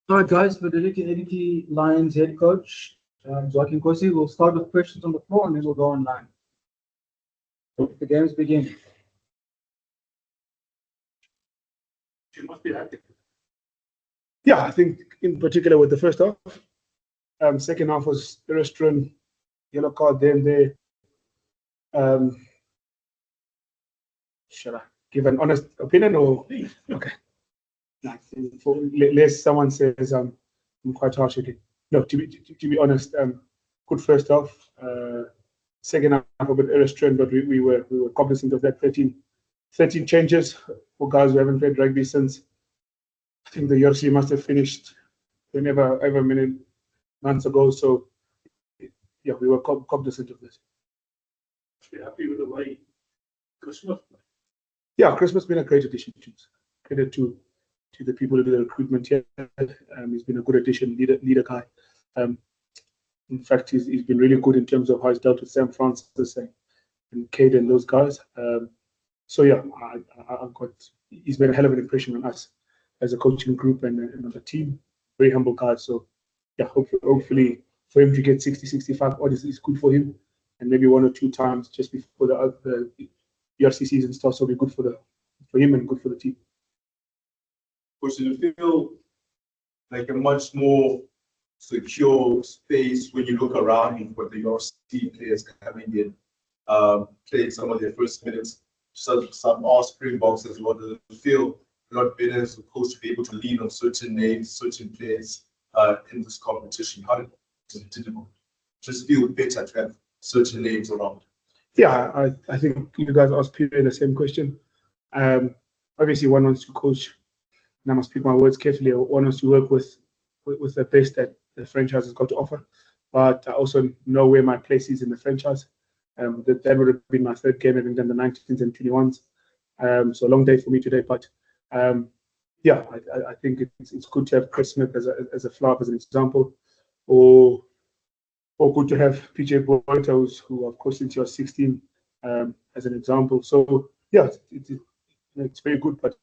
All right, guys, for the Lady Lions head coach, Mziwakhe Nkosi, we'll start with questions on the floor and then we'll go online. The games begin. You must be happy. Yeah, I think in particular with the first half. Second half was the restaurant, yellow card there and there. Should I give an honest opinion or okay? Lest someone says I'm quite harsh again. No, to be honest, good first half. Second half a bit irrestrained, but we were cognizant of that 13 changes for guys who haven't played rugby since. I think the URC must have finished whenever many months ago. So yeah, we were cognizant of this. You're happy with the way Christmas? Yeah, Christmas has been a great addition. Credit to the people who do the recruitment here. He's been a good addition, leader guy. In fact, he's been really good in terms of how he's dealt with Sam Francis and Cade and those guys. So yeah, he's made a hell of an impression on us as a coaching group and the team. Very humble guy. So yeah, hopefully for him to get 60, 65 odds is good for him, and maybe 1 or 2 times just before the URC season starts will be good for him and good for the team. Does it feel like a much more secure space when you look around and for the URC players coming in, playing some of their first minutes, some Springboks as well? Does it feel a lot better as opposed to be able to lean on certain names, certain players in this competition? How did it just feel better to have certain names around? Yeah, I think you guys asked Peter the same question. Obviously, one wants to coach, and I must pick my words carefully. One wants to work with the best that the franchise has got to offer, but I also know where my place is in the franchise. That would have been my third game, having done the 19s and 21s. So a long day for me today, but yeah, I think it's good to have Chris Smith as a flop as an example, or good to have PJ Boytos, who of course since you're 16, as an example. So yeah, it's very good, but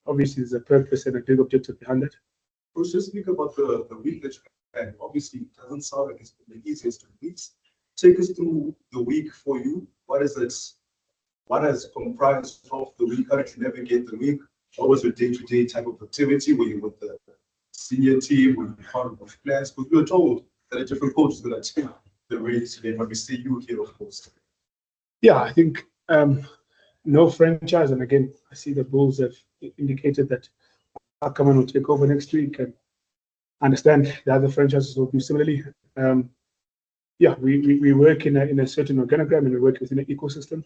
obviously there's a purpose and a big objective behind it. Just speak about the week that you had. Obviously, it doesn't sound like it's the easiest of weeks. Take us through the week for you. What is it? What has comprised of the week? How did you navigate the week? What was your day-to-day type of activity? Were you with the senior team? Were you part of plans? Because we were told that a different coach is going to take the reins today, but we see you here, of course. Yeah, I think no franchise, and again, I see the Bulls have indicated that Ackerman will take over next week, and I understand the other franchises will do similarly. Yeah, we work in a certain organogram and we work within an ecosystem.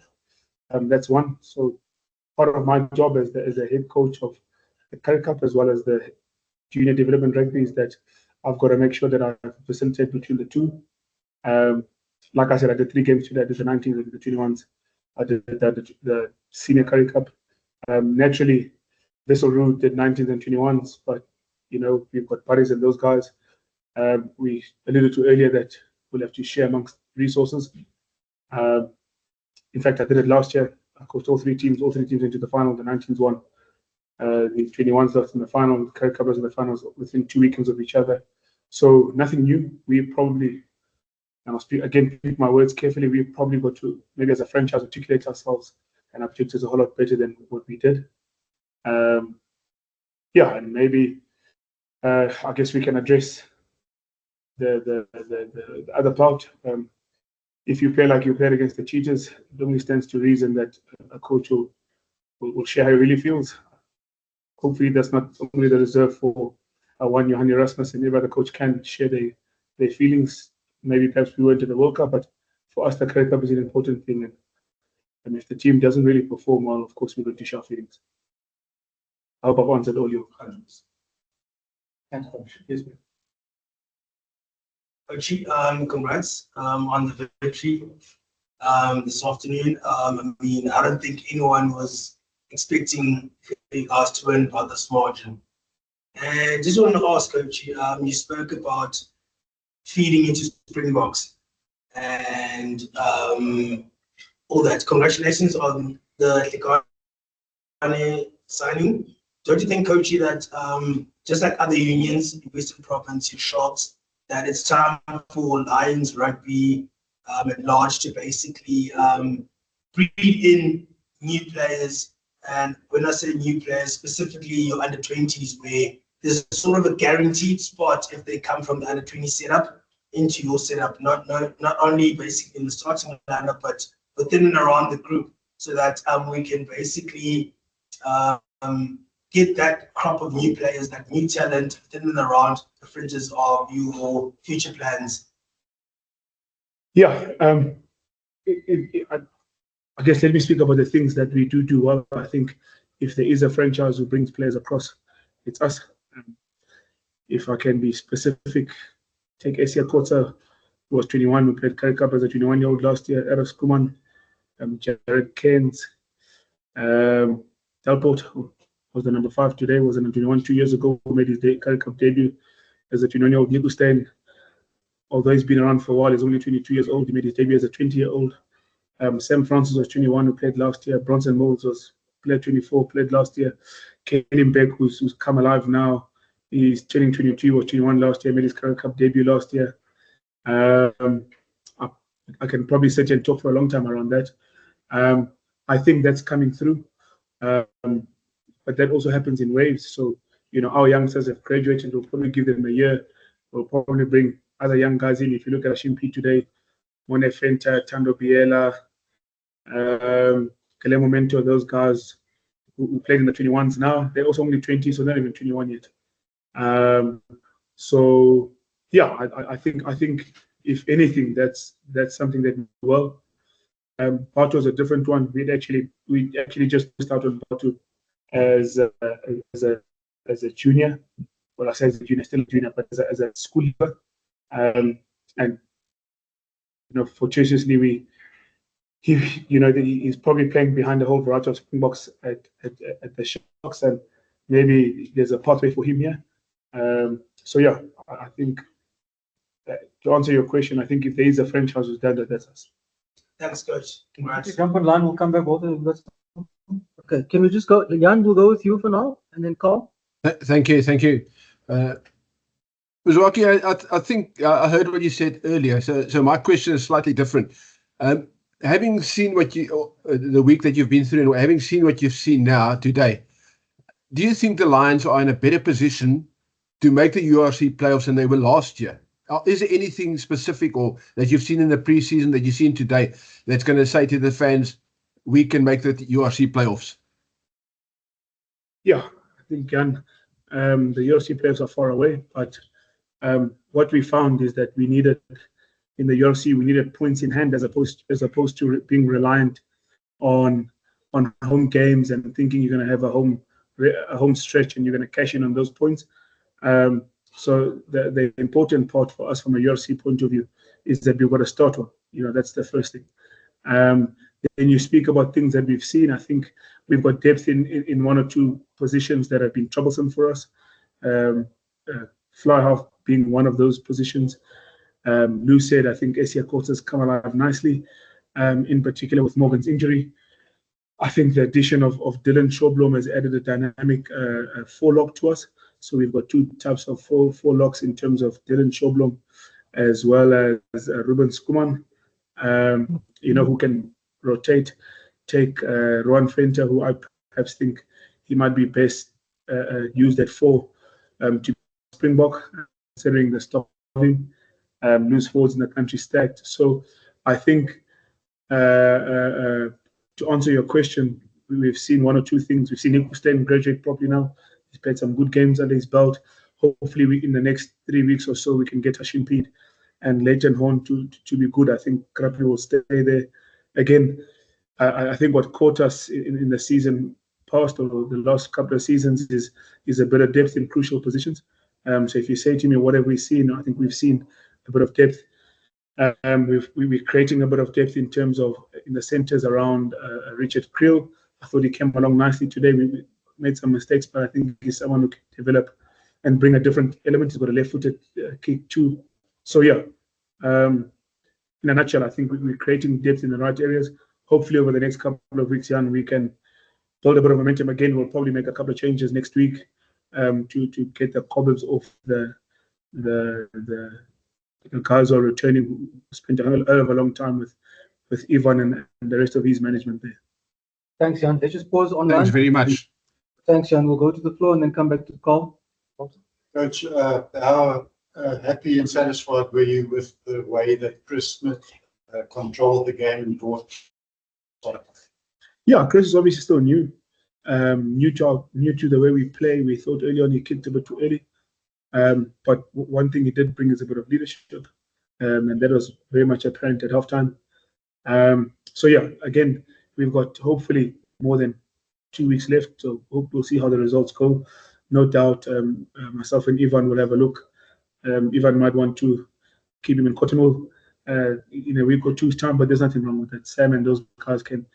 That's one. So part of my job as the head coach of the Currie Cup as well as the junior development rugby is that I've got to make sure that I facilitate between the two. Like I said, I did 3 games today. I did the 19s, I did the 21s. I did the senior Currie Cup. Naturally, Vessel Root did 19s and 21s, but you know, we've got buddies and those guys. We alluded to earlier that we'll have to share amongst resources. In fact, I did it last year. I coached all 3 teams into the final. The 19s won. The 21s lost in the final. The Currie Cup was in the finals within 2 weekends of each other. So nothing new. We probably, I must pick my words carefully. We've probably got to, maybe as a franchise, articulate ourselves and objectives a whole lot better than what we did. Yeah, and maybe I guess we can address the other part. If you play like you played against the Cheetahs, it only stands to reason that a coach will share how he really feels. Hopefully, that's not only the reserve for one Johann Erasmus, and every other coach can share their feelings. Maybe perhaps we weren't in the World Cup, but for us, the Currie Cup is an important thing. And if the team doesn't really perform well, of course, we're going to share feelings. I hope I've answered all your questions. Thanks, Coach. Yes, ma'am. Coach, congrats on the victory this afternoon. I mean, I don't think anyone was expecting us to win by this margin. And just want to ask, Coach, you spoke about feeding into Springboks and all that. Congratulations on the Lekane signing. Don't you think, Coachy, that just like other unions in Western Province, your Sharks, that it's time for Lions Rugby at large to basically breed in new players? And when I say new players, specifically your under 20s, where there's sort of a guaranteed spot if they come from the under 20 setup into your setup, not only basically in the starting lineup, but within and around the group, so that we can basically get that crop of new players, that new talent within and around the fringes of your future plans. Yeah, I guess let me speak about the things that we do well. I think if there is a franchise who brings players across, it's us. If I can be specific, take Asia Kota, who was 21, who played Currie Cup as a 21-year-old last year, Eros Kuman, Jared Keynes, Delport, who was the number 5 today, was in 21 2 years ago, who made his Currie Cup debut as a 21-year-old. Nico Steyn, although he's been around for a while, he's only 22 years old. He made his debut as a 20-year-old. Sam Francis was 21, who played last year. Bronson Moles played 24, played last year. Kenny Beck, who's come alive now, he's turning 22, was 21 last year, made his Currie Cup debut last year. I can probably sit and talk for a long time around that. I think that's coming through, but that also happens in waves. So, our youngsters have graduated. We'll probably give them a year. We'll probably bring other young guys in. If you look at Ashimpi today, Mone Fenta, Tando Biela, Kalemo Mento, those guys who played in the 21s now, they're also only 20, so not even 21 yet. So yeah, I think if anything, that's something that we do well. Batu was a different one. We actually just started Batu as a junior. Well, I say as a junior, still a junior, but as a school leaver. And fortuitously, he's probably playing behind a whole variety of Springboks at the Sharks, and maybe there's a pathway for him here. So yeah, I think to answer your question, I think if there is a franchise who's done that, that's us. Thanks, Coach. Congrats. Jump on line. We'll come back. Both of you. Okay. Can we just go? Jan, we'll go with you for now, and then Carl. Thank you. Mziwakhe, I think I heard what you said earlier. So my question is slightly different. Having seen the week that you've been through, and having seen what you've seen now today, do you think the Lions are in a better position to make the URC playoffs than they were last year? Is there anything specific or that you've seen in the preseason that you've seen today that's going to say to the fans, we can make the URC playoffs? Yeah, I think, Jan, the URC playoffs are far away, but what we found is that we needed, in the URC, we needed points in hand as opposed to being reliant on home games and thinking you're going to have a home stretch and you're going to cash in on those points. So the important part for us from a URC point of view is that we've got to start one. That's the first thing. Then you speak about things that we've seen. I think we've got depth in one or two positions that have been troublesome for us. Fly half being one of those positions. Lou said, I think Asia Kota's come alive nicely, in particular with Morgan's injury. I think the addition of Dylan Shawblom has added a dynamic four-lock to us. So we've got two types of four locks in terms of Dylan Shawblom as well as Ruben Skuman, who can rotate, take Rowan Fenter, who I perhaps think he might be best used at 4 to Springbok, considering the stopping, loose forwards in the country stacked. So I think to answer your question, we've seen one or two things. We've seen Nico Steyn graduate properly now. He's played some good games under his belt. Hopefully, in the next 3 weeks or so, we can get Ashimpi and Leighton Horn to be good. I think Krapi will stay there. Again, I think what caught us in the season past or the last couple of seasons is a bit of depth in crucial positions. So if you say to me, what have we seen? I think we've seen a bit of depth. We're creating a bit of depth in terms of in the centers around Richard Creel. I thought he came along nicely today. We made some mistakes, but I think he's someone who can develop and bring a different element. He's got a left-footed kick too. So yeah, in a nutshell, I think we're creating depth in the right areas. Hopefully, over the next couple of weeks, Jan, we can build a bit of momentum again. We'll probably make a couple of changes next week to get the cobwebs off the guys who are returning, who spent a hell of a long time with Ivan and the rest of his management there. Thanks, Jan. Let's just pause online. Thanks very much. Thanks, Jan. We'll go to the floor and then come back to Carl. Coach, how happy and satisfied were you with the way that Chris Smith controlled the game and brought? Yeah, Chris is obviously still new, new to the way we play. We thought early on he kicked a bit too early, but one thing he did bring is a bit of leadership, and that was very much apparent at halftime. So yeah, again, we've got hopefully more than 2 weeks left, so hope we'll see how the results go. No doubt, myself and Ivan will have a look. Ivan might want to keep him in Cotonou in a week or two's time, but there's nothing wrong with that. Sam and those guys can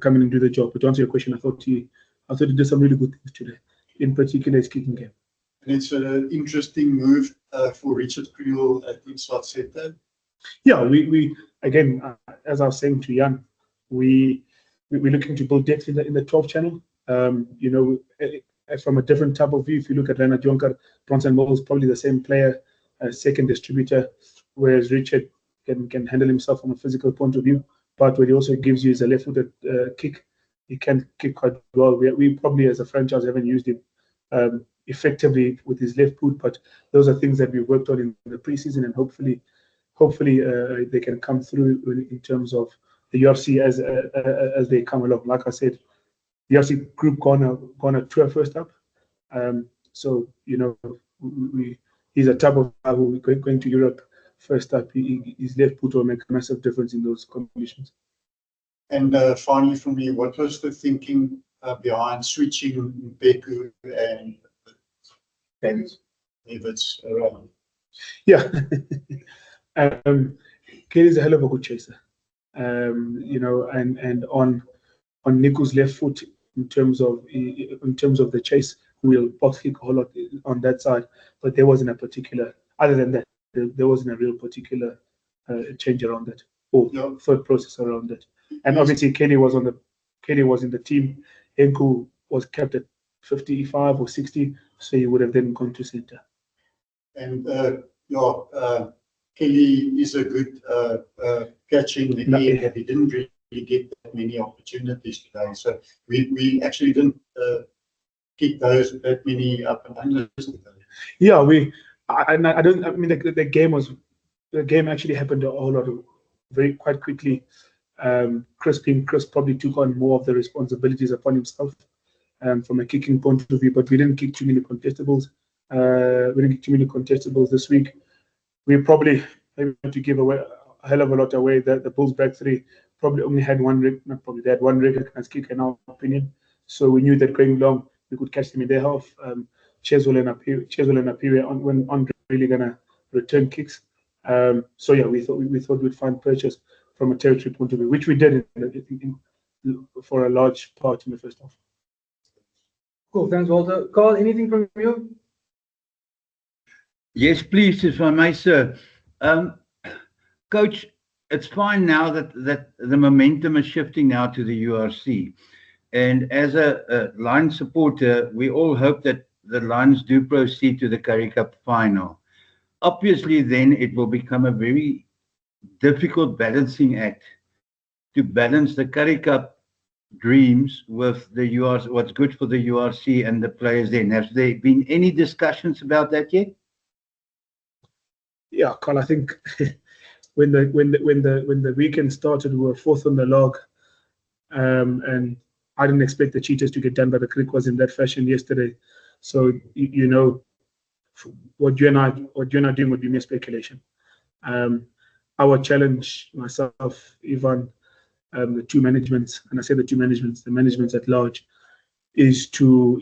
come in and do the job. But to answer your question, I thought he did some really good things today, in particular his kicking game. And it's an interesting move for Richard Kriel at inside centre. Yeah, we again, as I was saying to Jan, we're looking to build depth in the 12 channel. You know, from a different type of view, if you look at Leonard Jonker, Bronson Moles, probably the same player, second distributor, whereas Richard can handle himself from a physical point of view. But what he also gives you is a left-footed kick. He can kick quite well. We probably, as a franchise, haven't used him effectively with his left foot, but those are things that we've worked on in the preseason, and hopefully they can come through in terms of the UFC as they come along. Like I said, the UFC group gonna tour first up. So you know, he's a type of guy who going to Europe first up. His left foot will make a massive difference in those conditions. And finally, for me, what was the thinking behind switching Beku and Evans around? Yeah, Kelly's a hell of a good chaser. You know, and on Nico's left foot in terms of the chase, we'll box kick a whole lot on that side. But there wasn't a particular, other than that, there wasn't a real particular change around that or thought process around that. And obviously, Kenny was in the team. Nku was kept at 55 or 60, so he would have then gone to center. And Kelly is a good catcher in the air, but he didn't really get that many opportunities today. So we actually didn't kick that many up and under today. Yeah, the game actually happened a whole lot quite quickly. Chris probably took on more of the responsibilities upon himself from a kicking point of view, but we didn't kick too many contestables. This week. We probably maybe to give away a hell of a lot away. The Bulls back three probably only had they had one recognized kick in our opinion. So we knew that going long we could catch them in their half. Cheswell and Apiri when Andre really gonna return kicks. So yeah, we thought we'd find purchase from a territory point of view, which we did for a large part in the first half. Cool, thanks, Walter. Carl, anything from you? Yes, please, if I may, sir. Coach, it's fine now that the momentum is shifting now to the URC. And as a Lion supporter, we all hope that the Lions do proceed to the Currie Cup final. Obviously, then it will become a very difficult balancing act to balance the Currie Cup dreams with the URC, what's good for the URC and the players then. Has there been any discussions about that yet? Yeah, Carl, I think when the weekend started, we were fourth on the log, and I didn't expect the Cheetahs to get done by the Griquas in that fashion yesterday. So you know, what you and I doing would be mere speculation. Our challenge, myself, Ivan, the two managements, and I say the two managements, the managements at large, is to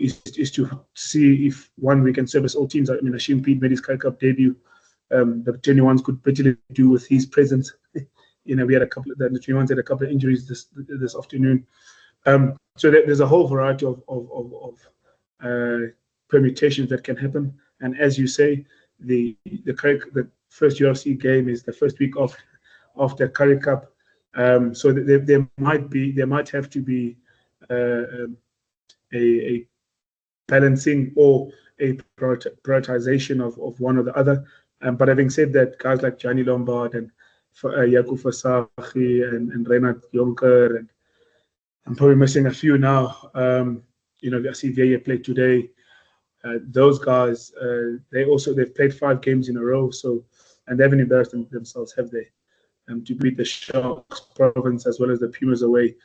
see if we can service all teams. I mean, Ashim Pete made his Currie Cup debut. The 21s could particularly do with his presence. You know, we had the 21s had a couple of injuries this afternoon. So there's a whole variety of permutations that can happen. And as you say, the first URC game is the first week of the Currie Cup. So there might have to be a balancing or a prioritization of one or the other. But having said that, guys like Gianni Lombard and Jaco Versace and Reinhard Jonker, and I'm probably missing a few now. I see Vieja played today. Those guys, they've played 5 games in a row, and they haven't embarrassed themselves, have they? To beat the Sharks province as well as the Pumas away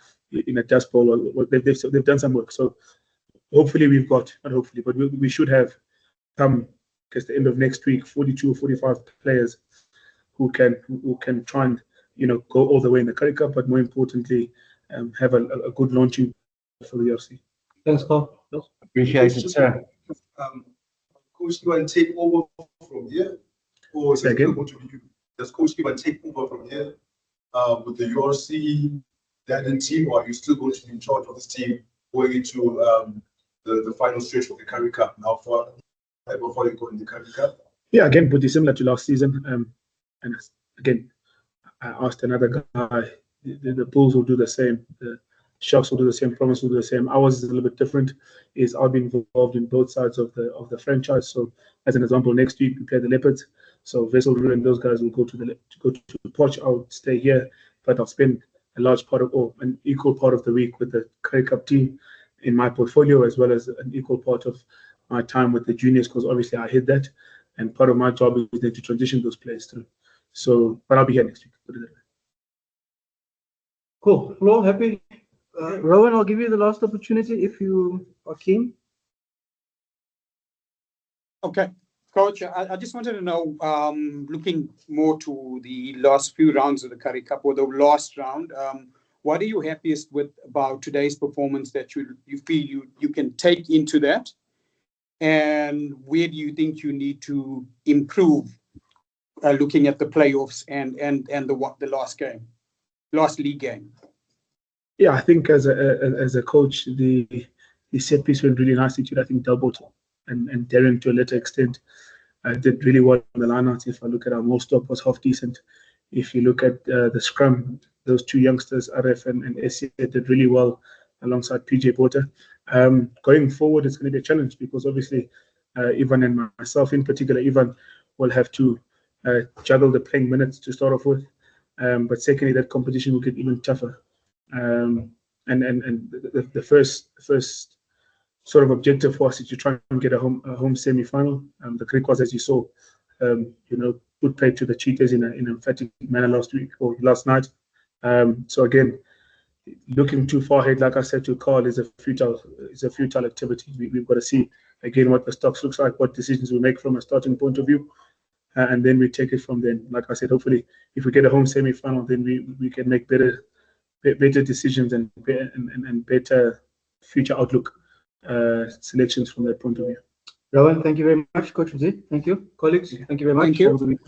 in a dust bowl. They've done some work. So hopefully we should have come at the end of next week 42 or 45 players who can try and go all the way in the Currie Cup, but more importantly, have a good launching for the URC. Thanks, Carl. Appreciate it, sir. Coach, you want to take over from here, or is it Again? going to be you? Does Coach you want to take over from here with the URC that team, or are you still going to be in charge of this team going into the final stretch of the Currie Cup now before you go in the Currie Cup? Yeah, again, pretty similar to last season. And again, I asked another guy, the Bulls will do the same, the Sharks will do the same, Promise will do the same. Ours is a little bit different, is I'll be involved in both sides of the franchise. So as an example, next week we play the Leopards. So Vessel and those guys will go to Poch. I'll stay here, but I'll spend a large part or an equal part of the week with the Currie Cup team in my portfolio, as well as an equal part of my time with the juniors, because obviously I hit that, and part of my job is then to transition those players through. So, but I'll be here next week. Put it that way. Cool. Flo, happy? Rowan, I'll give you the last opportunity if you are keen. Okay, Coach, I just wanted to know, looking more to the last few rounds of the Currie Cup, or the last round, what are you happiest with about today's performance that you feel you can take into that? And where do you think you need to improve, looking at the playoffs and the last league game? Yeah, I think as a coach, the set piece went really nicely to, I think, Delbot and Darren to a lesser extent did really well on the lineouts. If I look at our most stop was half decent. If you look at the scrum, those two youngsters, RF and SC, did really well alongside PJ Porter. Going forward, it's going to be a challenge because obviously Ivan and myself in particular, Ivan will have to juggle the playing minutes to start off with. But secondly, that competition will get even tougher. And the first sort of objective for us is to try and get a home semi-final. The Griquas, as you saw, good play to the Cheetahs in an emphatic manner last night. So again, looking too far ahead, like I said to Carl, is a futile activity. We've got to see again what the stocks looks like, what decisions we make from a starting point of view, and then we take it from then. Like I said, hopefully, if we get a home semi-final, then we can make better decisions and better future outlook selections from that point of view. Rowan, thank you very much. Coach Mziwakhe, thank you. Colleagues, thank you very much. Thank you. Have a good week.